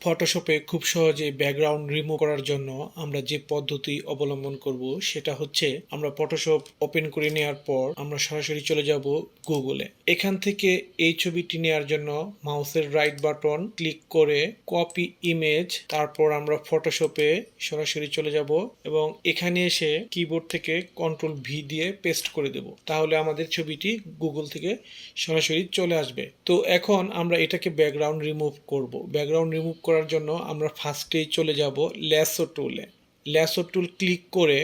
ফটোশপে খুব সহজে background remove করার জন্য আমরা যে পদ্ধতি অবলম্বন করব সেটা হচ্ছে আমরা ফটোশপ ওপেন করে নেওয়ার পর আমরা সরাসরি চলে যাব গুগলে। এখান থেকে এই ছবিটি নেওয়ার জন্য মাউসের রাইট বাটন ক্লিক করে কপি ইমেজ, তারপর আমরা ফটোশপে সরাসরি চলে যাব এবং এখানে এসে কিবোর্ড থেকে কন্ট্রোল ভি দিয়ে পেস্ট করে দেব। তাহলে আমাদের ছবিটি গুগল থেকে সরাসরি চলে আসবে। তো এখন আমরা এটাকে ব্যাকগ্রাউন্ড রিমুভ করব। ব্যাকগ্রাউন্ড রিমুভ করার জন্য আমরা ফার্স্টেই চলে যাব ল্যাসো টুলে। ল্যাসো টুল ক্লিক করে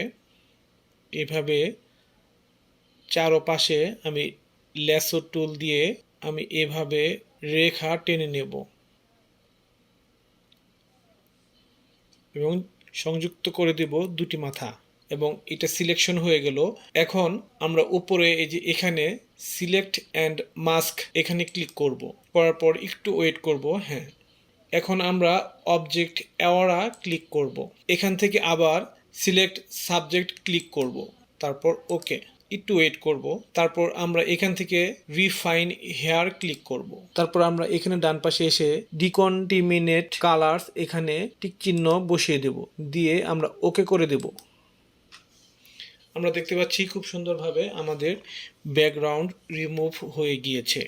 এভাবে চারপাশে আমি ল্যাসো টুল দিয়ে আমি এভাবে রেখা টেনে নেব এবং সংযুক্ত করে দেব দুটি মাথা এবং এটা সিলেকশন হয়ে গেল। এখন আমরা উপরে এই যে এখানে সিলেক্ট অ্যান্ড মাস্ক এখানে ক্লিক করব, করার পর একটু ওয়েট করব। হ্যাঁ, এখন আমরা অবজেক্ট অ্যাওরা ক্লিক করব, এখান থেকে আবার সিলেক্ট সাবজেক্ট ক্লিক করব, তারপর ওকে, একটু ওয়েট করব। তারপর আমরা এখান থেকে রিফাইন হেয়ার ক্লিক করব। তারপর আমরা এখানে ডান পাশে এসে ডিকন্টিমিনেট কালার্স এখানে টিক চিহ্ন বসিয়ে দেব, দিয়ে আমরা ওকে করে দেব। আমরা দেখতে পাচ্ছি খুব সুন্দরভাবে আমাদের ব্যাকগ্রাউন্ড রিমুভ হয়ে গিয়েছে।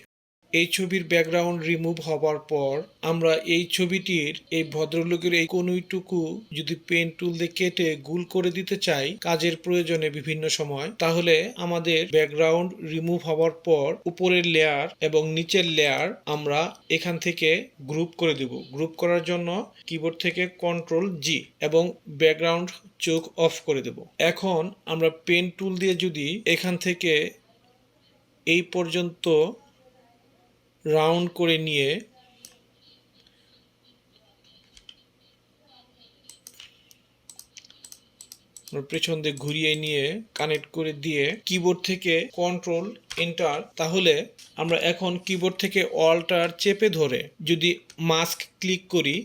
এই ছবির ব্যাকগ্রাউন্ড রিমুভ হবার পর আমরা এই ছবিটির এই ভদ্রলোকের এই কোণটুকু যদি পেন টুল দিয়ে কেটে গোল করে দিতে চাই কাজের প্রয়োজনে বিভিন্ন সময়, তাহলে আমাদের ব্যাকগ্রাউন্ড রিমুভ হবার পর উপরের লেয়ার এবং নিচের লেয়ার আমরা এখান থেকে গ্রুপ করে দেব। গ্রুপ করার জন্য কিবোর্ড থেকে কন্ট্রোল জি এবং ব্যাকগ্রাউন্ড চোখ অফ করে দেব। এখন আমরা পেন টুল দিয়ে যদি এখান থেকে এই পর্যন্ত রাউন্ড করে নিয়ে পেছন দিয়ে ঘুরিয়ে নিয়ে কানেক্ট করে দিয়ে কিবোর্ড থেকে কন্ট্রোল এন্টার, তাহলে আমরা এখন কিবোর্ড থেকে অল্টার চেপে ধরে যদি মাস্ক ক্লিক করি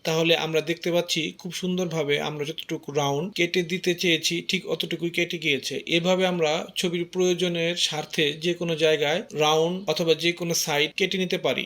তাহলে আমরা দেখতে পাচ্ছি খুব সুন্দরভাবে আমরা যতটুকু রাউন্ড কেটে দিতে চেয়েছি ঠিক অতটুকুই কেটে গিয়েছে। এভাবে আমরা ছবির প্রয়োজনের স্বার্থে যে কোনো জায়গায় রাউন্ড অথবা যে কোনো সাইড কেটে নিতে পারি।